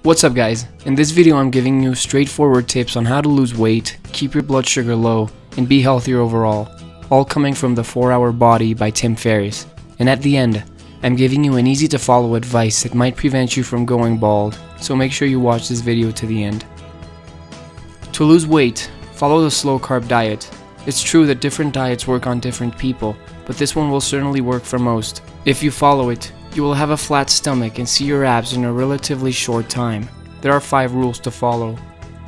What's up guys, in this video I'm giving you straightforward tips on how to lose weight, keep your blood sugar low, and be healthier overall, all coming from the 4-Hour Body by Tim Ferriss. And at the end, I'm giving you an easy to follow advice that might prevent you from going bald, so make sure you watch this video to the end. To lose weight, follow the slow carb diet. It's true that different diets work on different people, but this one will certainly work for most. If you follow it, you will have a flat stomach and see your abs in a relatively short time. There are 5 rules to follow.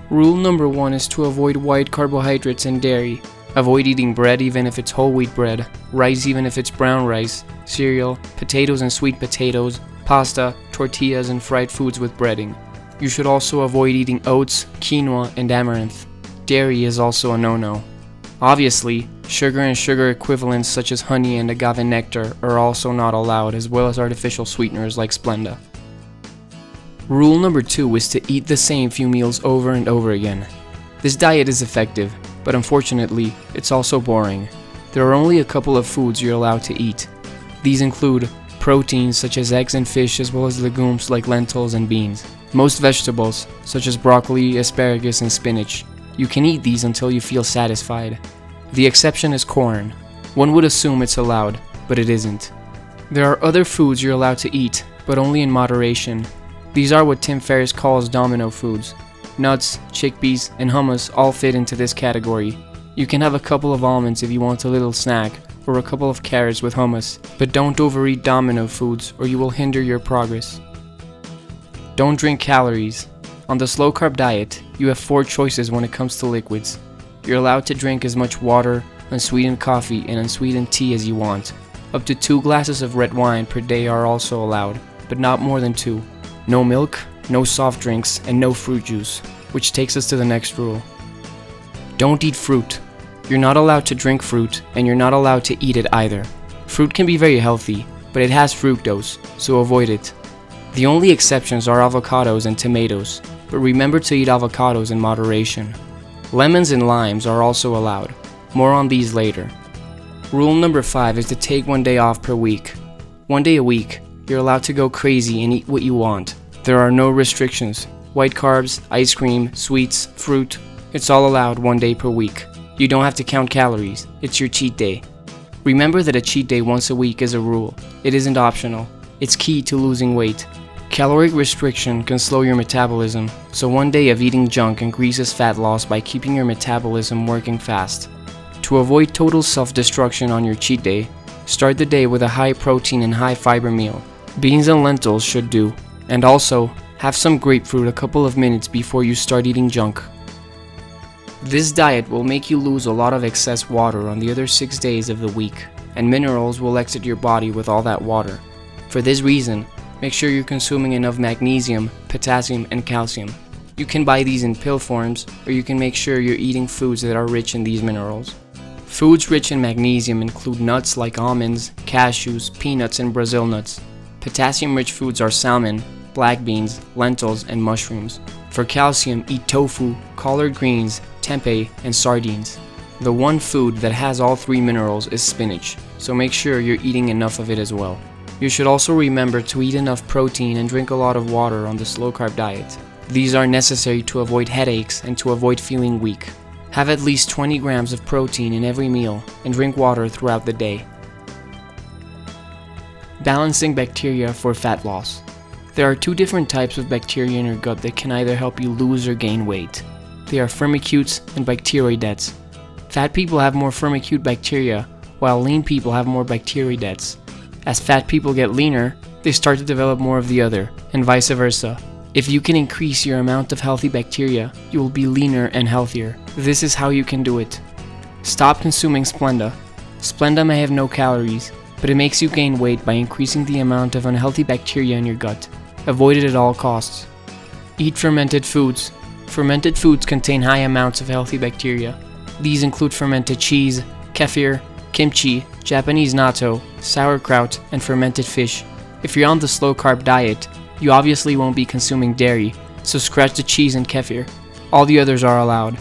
Rule number 1 is to avoid white carbohydrates and dairy. Avoid eating bread even if it's whole wheat bread, rice even if it's brown rice, cereal, potatoes and sweet potatoes, pasta, tortillas and fried foods with breading. You should also avoid eating oats, quinoa and amaranth. Dairy is also a no-no. Obviously, sugar and sugar equivalents such as honey and agave nectar are also not allowed, as well as artificial sweeteners like Splenda. Rule number 2 is to eat the same few meals over and over again. This diet is effective, but unfortunately, it's also boring. There are only a couple of foods you're allowed to eat. These include proteins such as eggs and fish, as well as legumes like lentils and beans. Most vegetables, such as broccoli, asparagus and spinach. You can eat these until you feel satisfied. The exception is corn. One would assume it's allowed, but it isn't. There are other foods you're allowed to eat, but only in moderation. These are what Tim Ferriss calls domino foods. Nuts, chickpeas, and hummus all fit into this category. You can have a couple of almonds if you want a little snack, or a couple of carrots with hummus, but don't overeat domino foods or you will hinder your progress. Don't drink calories. On the slow carb diet, you have 4 choices when it comes to liquids. You're allowed to drink as much water, unsweetened coffee, and unsweetened tea as you want. Up to 2 glasses of red wine per day are also allowed, but not more than 2. No milk, no soft drinks, and no fruit juice, which takes us to the next rule. Don't eat fruit. You're not allowed to drink fruit, and you're not allowed to eat it either. Fruit can be very healthy, but it has fructose, so avoid it. The only exceptions are avocados and tomatoes, but remember to eat avocados in moderation. Lemons and limes are also allowed. More on these later. Rule number 5 is to take 1 day off per week. 1 day a week, you're allowed to go crazy and eat what you want. There are no restrictions. White carbs, ice cream, sweets, fruit, it's all allowed 1 day per week. You don't have to count calories, it's your cheat day. Remember that a cheat day once a week is a rule. It isn't optional. It's key to losing weight. Caloric restriction can slow your metabolism, so 1 day of eating junk increases fat loss by keeping your metabolism working fast. To avoid total self-destruction on your cheat day, start the day with a high protein and high fiber meal. Beans and lentils should do, and also have some grapefruit a couple of minutes before you start eating junk. This diet will make you lose a lot of excess water on the other 6 days of the week, and minerals will exit your body with all that water. For this reason, make sure you're consuming enough magnesium, potassium, and calcium. You can buy these in pill forms, or you can make sure you're eating foods that are rich in these minerals. Foods rich in magnesium include nuts like almonds, cashews, peanuts, and Brazil nuts. Potassium-rich foods are salmon, black beans, lentils, and mushrooms. For calcium, eat tofu, collard greens, tempeh, and sardines. The one food that has all 3 minerals is spinach, so make sure you're eating enough of it as well. You should also remember to eat enough protein and drink a lot of water on the slow carb diet. These are necessary to avoid headaches and to avoid feeling weak. Have at least 20 grams of protein in every meal and drink water throughout the day. Balancing bacteria for fat loss. There are 2 different types of bacteria in your gut that can either help you lose or gain weight. They are firmicutes and bacteroidetes. Fat people have more firmicute bacteria, while lean people have more bacteroidetes. As fat people get leaner, they start to develop more of the other, and vice versa. If you can increase your amount of healthy bacteria, you will be leaner and healthier. This is how you can do it. Stop consuming Splenda. Splenda may have no calories, but it makes you gain weight by increasing the amount of unhealthy bacteria in your gut. Avoid it at all costs. Eat fermented foods. Fermented foods contain high amounts of healthy bacteria. These include fermented cheese, kefir, kimchi, Japanese natto, sauerkraut, and fermented fish. If you're on the slow carb diet, you obviously won't be consuming dairy, so scratch the cheese and kefir. All the others are allowed.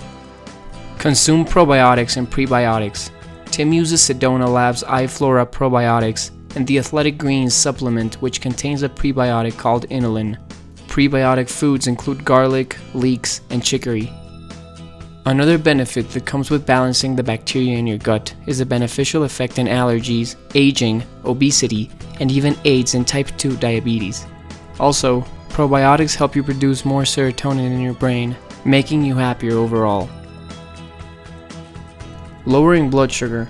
Consume probiotics and prebiotics. Tim uses Sedona Labs iFlora probiotics and the Athletic Greens supplement, which contains a prebiotic called inulin. prebiotic foods include garlic, leeks, and chicory. Another benefit that comes with balancing the bacteria in your gut is a beneficial effect in allergies, aging, obesity, and even AIDS and type 2 diabetes. Also, probiotics help you produce more serotonin in your brain, making you happier overall. Lowering blood sugar.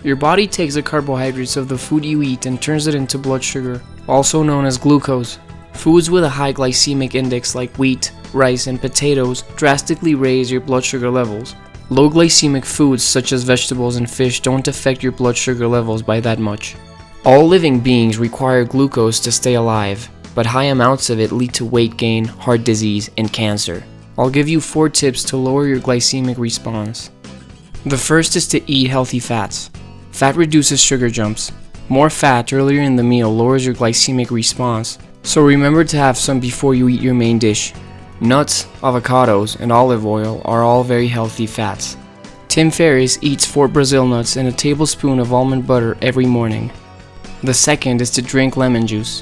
Your body takes the carbohydrates of the food you eat and turns it into blood sugar, also known as glucose. Foods with a high glycemic index like wheat, rice, and potatoes drastically raise your blood sugar levels. Low glycemic foods such as vegetables and fish don't affect your blood sugar levels by that much. All living beings require glucose to stay alive, but high amounts of it lead to weight gain, heart disease, and cancer. I'll give you 4 tips to lower your glycemic response. The first is to eat healthy fats. Fat reduces sugar jumps. More fat earlier in the meal lowers your glycemic response, so remember to have some before you eat your main dish. Nuts, avocados, and olive oil are all very healthy fats. Tim Ferriss eats 4 Brazil nuts and a tablespoon of almond butter every morning. The second is to drink lemon juice.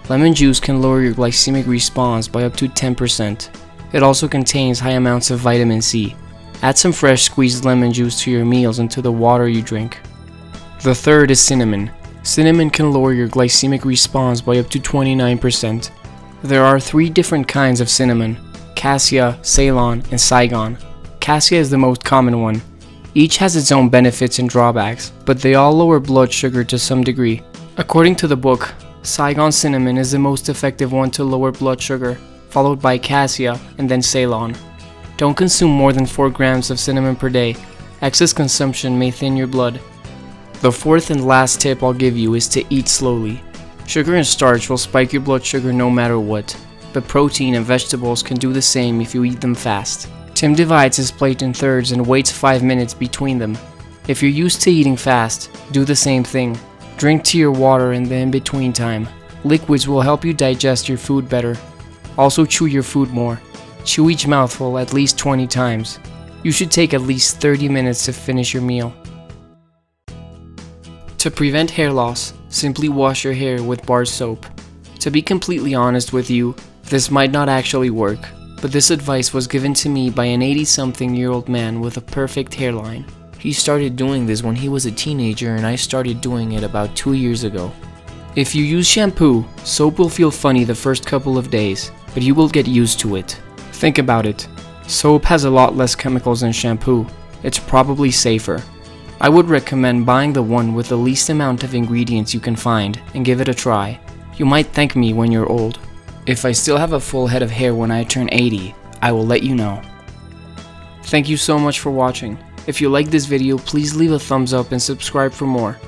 Lemon juice can lower your glycemic response by up to 10%. It also contains high amounts of vitamin C. Add some fresh squeezed lemon juice to your meals and to the water you drink. The third is cinnamon. Cinnamon can lower your glycemic response by up to 29%. There are 3 different kinds of cinnamon: cassia, Ceylon, and Saigon. Cassia is the most common one. Each has its own benefits and drawbacks, but they all lower blood sugar to some degree. According to the book, Saigon cinnamon is the most effective one to lower blood sugar, followed by cassia and then Ceylon. Don't consume more than 4 grams of cinnamon per day. Excess consumption may thin your blood. The fourth and last tip I'll give you is to eat slowly. Sugar and starch will spike your blood sugar no matter what, but protein and vegetables can do the same if you eat them fast. Tim divides his plate in thirds and waits 5 minutes between them. If you're used to eating fast, do the same thing. Drink tea or water in the in-between time. Liquids will help you digest your food better. Also chew your food more. Chew each mouthful at least 20 times. You should take at least 30 minutes to finish your meal. To prevent hair loss, simply wash your hair with bar soap. To be completely honest with you, this might not actually work, but this advice was given to me by an 80-something-year-old man with a perfect hairline. He started doing this when he was a teenager and I started doing it about 2 years ago. If you use shampoo, soap will feel funny the first couple of days, but you will get used to it. Think about it. Soap has a lot less chemicals than shampoo. It's probably safer. I would recommend buying the one with the least amount of ingredients you can find and give it a try. You might thank me when you're old. If I still have a full head of hair when I turn 80, I will let you know. Thank you so much for watching. If you like this video, please leave a thumbs up and subscribe for more.